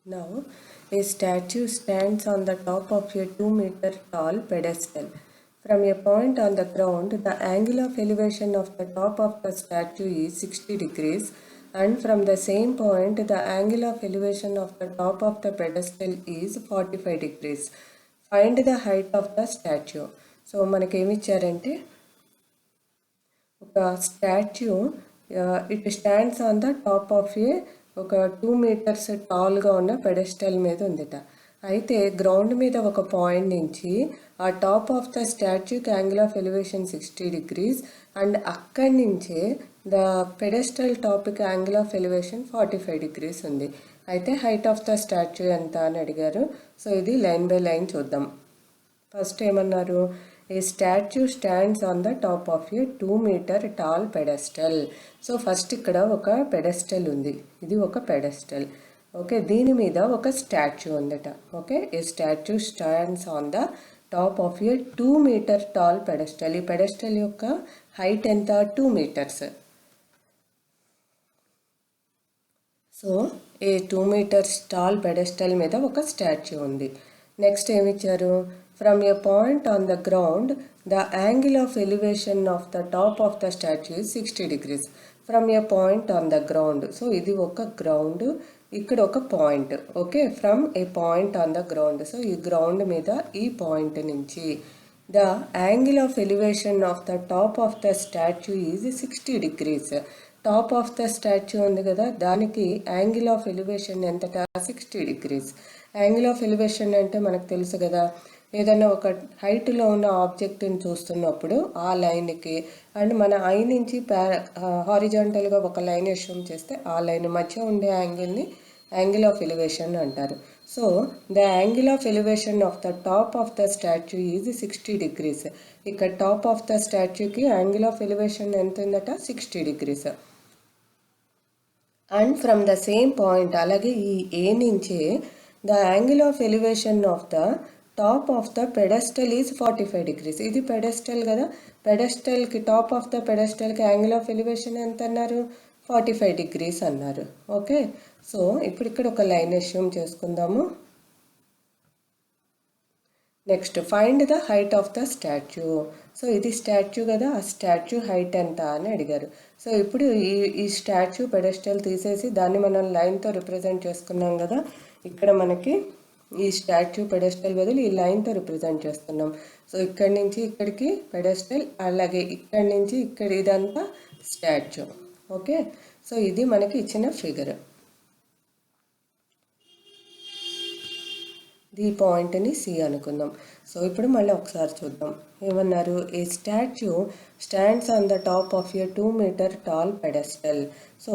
Now, a statue stands on the top of a 2-meter tall pedestal. From a point on the ground, the angle of elevation of the top of the statue is 60 degrees, and from the same point, the angle of elevation of the top of the pedestal is 45 degrees. Find the height of the statue. So, మనకి ఏమి ఇచ్చారంటే ఒక statue it stands on the top of a ఒక 2 metres టాల్గా ఉన్న pedestal మీద ఉందిట. అయితే ground మీద ఒక పాయింట్ నుంచి ఆ టాప్ ఆఫ్ ద స్టాచ్యూకి angle of elevation 60 degrees and అక్కడి నుంచే ద పెడెస్టల్ టాప్కి యాంగిల్ ఆఫ్ ఎలివేషన్ 45 degrees ఉంది. అయితే హైట్ ఆఫ్ ద స్టాచ్యూ ఎంత అని అడిగారు. సో ఇది లైన్ బై లైన్ చూద్దాం. ఫస్ట్ ఏమన్నారు, a statue stands on the top of a 2-meter tall pedestal. So first ఇక్కడ ఒక పెడెస్టల్ ఉంది, ఇది ఒక పెడెస్టల్. ఓకే, దీని మీద ఒక స్టాచ్యూ ఉందట. Okay, a statue stands on the top of a 2-meter tall pedestal. ఈ పెడెస్టల్ యొక్క హైట్ ఎంత, 2 meters. So a 2 meters tall pedestal మీద ఒక స్టాచ్యూ ఉంది. నెక్స్ట్ ఏమిచ్చారు, from a point on the ground the angle of elevation of the top of the statue 60 degrees. From a point on the ground, so ఇది ఒక ground, ఇక్కడ ఒక point. Okay, from a point on the ground, so ఈ ground మీద ఈ point నుంచి the angle of elevation of the top of the statue is 60 degrees. Top of the statue ఉంది కదా, దానికి యాంగిల్ ఆఫ్ ఎలివేషన్ ఎంతట, 60 degrees. యాంగిల్ ఆఫ్ ఎలివేషన్ అంటే మనకు తెలుసు కదా, ఏదైనా ఒక హైట్లో ఉన్న ఆబ్జెక్ట్ని చూస్తున్నప్పుడు ఆ లైన్కి అండ్ మన ఐ నుంచి హారిజాంటల్గా ఒక లైన్ అస్యూమ్ చేస్తే ఆ లైన్ మధ్య ఉండే యాంగిల్ని యాంగిల్ ఆఫ్ ఎలివేషన్ అంటారు. So the angle of elevation of the top of the statue is 60 degrees. ఇక్కడ టాప్ ఆఫ్ ద స్టాచ్యూకి యాంగిల్ ఆఫ్ ఎలివేషన్ ఎంత ఉందట, 60 degrees. And from the same point, అలాగే ఈ ఏ నుంచే the angle of elevation of the top of the pedestal is 45 degrees. ఇది pedestal కదా, పెడెస్టల్కి టాప్ ఆఫ్ ద పెడెస్టల్కి యాంగిల్ ఆఫ్ ఎలివేషన్ ఎంత అన్నారు, 45 degrees అన్నారు. ఓకే, సో ఇప్పుడు ఇక్కడ ఒక లైన్ అస్యూమ్ చేసుకుందాము. Next find the height of the statue. So ఇది స్టాచ్యూ కదా, ఆ స్టాచ్యూ హైట్ ఎంత అని అడిగారు. సో ఇప్పుడు ఈ స్టాచ్యూ పెడెస్టల్ తీసేసి దాన్ని మనం లైన్తో రిప్రజెంట్ చేసుకున్నాం కదా, ఇక్కడ మనకి ఈ స్టాచ్యూ పెడెస్టల్ బదులు ఈ లైన్తో రిప్రజెంట్ చేస్తున్నాం. సో ఇక్కడి నుంచి ఇక్కడికి పెడెస్టల్, అలాగే ఇక్కడి నుంచి ఇక్కడ ఇదంతా స్టాచ్యూ. ఓకే, సో ఇది మనకి ఇచ్చిన ఫిగర్. ఈ పాయింట్ని సి అనుకుందాం. సో ఇప్పుడు మళ్ళీ ఒకసారి చూద్దాం. ఏమన్నారు, a statue stands on the top of a 2-meter tall pedestal. So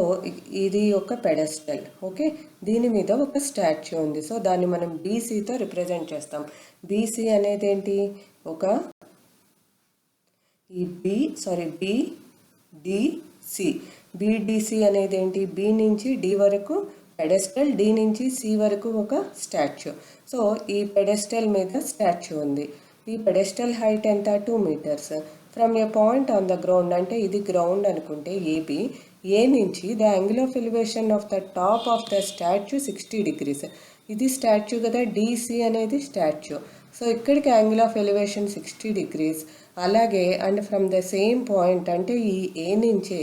ఇది ఒక పెడెస్టల్. ఓకే, దీని మీద ఒక స్టాచ్యూ ఉంది. సో దాన్ని మనం బీసీతో రిప్రజెంట్ చేస్తాం. బీసీ అనేది ఏంటి, ఒక ఈ బిడిసి. బిడిసి అనేది ఏంటి, బి నుంచి డి వరకు పెడెస్టల్, డి నుంచి సి వరకు ఒక స్టాచ్యూ. సో ఈ పెడెస్టల్ మీద స్టాచ్యూ ఉంది. ఈ పెడెస్టల్ హైట్ ఎంత, 2 meters. From a point on the ground, అంటే ఇది గ్రౌండ్ అనుకుంటే ఏబి, ఏ నుంచి the angle of elevation of the top of the statue 60 degrees. ఇది స్టాచ్యూ కదా, డిసి అనేది స్టాచ్యూ. సో ఇక్కడికి యాంగిల్ ఆఫ్ ఎలివేషన్ 60 degrees. అలాగే and from the same point, అంటే ఈ ఏ నుంచే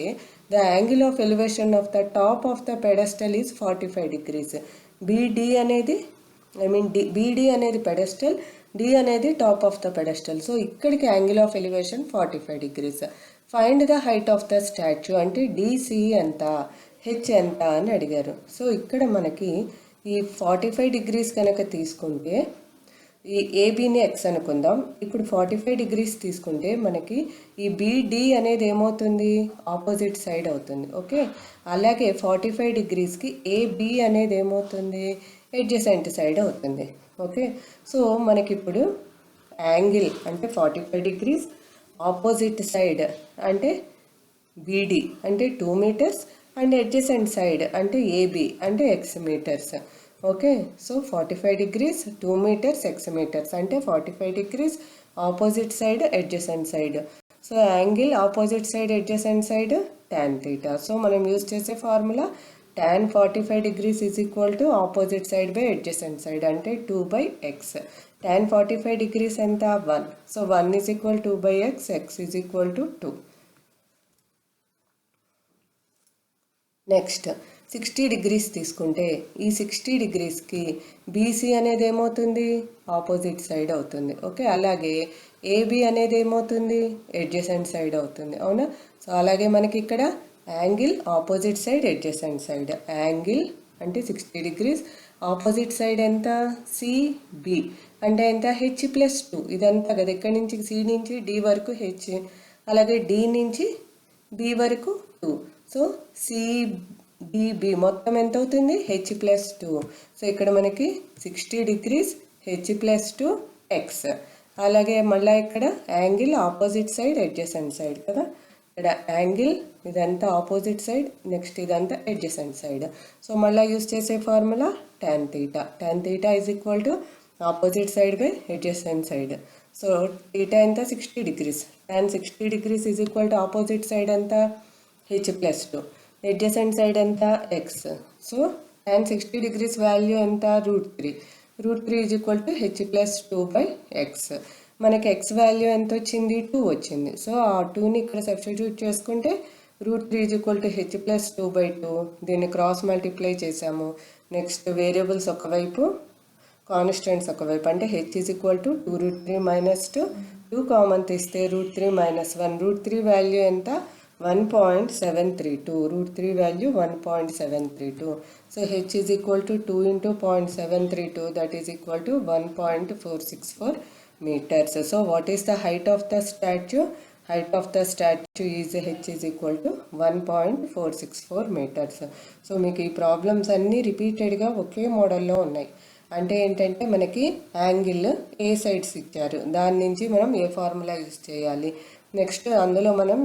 the angle of elevation of the top of the pedestal is 45 degrees. BD అనేది BD అనేది పెడెస్టల్, డి అనేది top of the pedestal. So ఇక్కడికి angle of elevation 45 degrees. Find the height of the statue అంటే DC ఎంత, H ఎంత అని అడిగారు. So ఇక్కడ మనకి ఈ 45 degrees కనుక తీసుకుంటే ఈ ఏబీని ఎక్స్ అనుకుందాం. ఇప్పుడు 45 degrees తీసుకుంటే మనకి ఈ బీడి అనేది ఏమవుతుంది, ఆపోజిట్ సైడ్ అవుతుంది. ఓకే, అలాగే 45 degreesకి ఏబి అనేది ఏమవుతుంది, అడ్జసెంట్ సైడ్ అవుతుంది. ఓకే, సో మనకిప్పుడు యాంగిల్ అంటే 45 degrees, ఆపోజిట్ సైడ్ అంటే బీడి అంటే 2 meters అండ్ అడ్జసెంట్ సైడ్ అంటే ఏబి అంటే x meters. Okay, so 45 degrees, 2 meters, x meters అంటే 45 degrees opposite side adjacent side. So angle opposite side adjacent side tan theta. So మనం use చేసే formula tan 45 degrees is equal to opposite side by adjacent side అంటే 2/x. tan 45 degrees ఎంత 1. So 1 is equal to 2/x, x is equal to 2. Next 60 degrees తీసుకుంటే ఈ 60 degreesకి BC అనేది ఏమవుతుంది, opposite side అవుతుంది. Okay, అలాగే ఏబి అనేది ఏమవుతుంది, అడ్జసెంట్ సైడ్ అవుతుంది. అవునా? సో అలాగే మనకి ఇక్కడ angle opposite side adjacent side. Angle అంటే 60 degrees, ఆపోజిట్ సైడ్ ఎంత, సిబి అంటే ఎంత, h+2. ఇదంతా కదా, ఇక్కడ నుంచి సి నుంచి డి వరకు హెచ్, అలాగే డి నుంచి బి వరకు 2. సో సిబిబి మొత్తం ఎంత అవుతుంది, h+2. సో ఇక్కడ మనకి 60 degrees h+2 x. అలాగే మళ్ళీ ఇక్కడ angle opposite side adjacent side కదా, ఇక్కడ యాంగిల్ ఇదంతా ఆపోజిట్ సైడ్, నెక్స్ట్ ఇదంతా అడ్జసెంట్ సైడ్. సో మళ్ళీ యూస్ చేసే formula tan theta. tan theta is equal to opposite side by adjacent side. So theta ఎంత, 60 degrees. tan 60 degrees is equal to opposite side ఎంత, h+2, adjacent side ఎంత, x. So tan 60 degrees value ఎంత, √3. √3 is equal to h+2/x. మనకి x value ఎంత వచ్చింది, 2 వచ్చింది. So ఆ 2ని ఇక్కడ సబ్స్టిట్యూట్ చేసుకుంటే √3 ఈజ్ ఈక్వల్ టు h+2/2. దీన్ని క్రాస్ మల్టిప్లై చేసాము. నెక్స్ట్ వేరియబుల్స్ ఒకవైపు, కాన్స్టెంట్స్ ఒకవైపు, అంటే h is equal to 2√3 - 2. 2 common తీస్తే √3 - 1. √3 వాల్యూ ఎంత, 1.732. √3 value 1.732. So h is equal to 2 × 0.732, that is equal to 1.464 meters. So what is the height of the statue? Height of the statue is h is equal to 1.464 meters. So మీకు ఈ problems అన్నీ రిపీటెడ్గా ఒకే మోడల్లో ఉన్నాయి. అంటే ఏంటంటే మనకి angle A sides ఇచ్చారు, దాని నుంచి మనం ఏ ఫార్ములా యూజ్ చేయాలి, నెక్స్ట్ అందులో మనం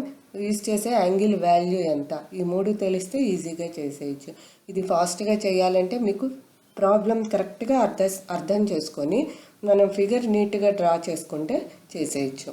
యూజ్ చేసే యాంగిల్ వాల్యూ ఎంత, ఈ 3 తెలిస్తే ఈజీగా చేసేయచ్చు. ఇది ఫాస్ట్గా చేయాలంటే మీకు ప్రాబ్లం కరెక్ట్గా అర్థం చేసుకొని మనం ఫిగర్ నీట్గా డ్రా చేసుకుంటే చేసేయచ్చు.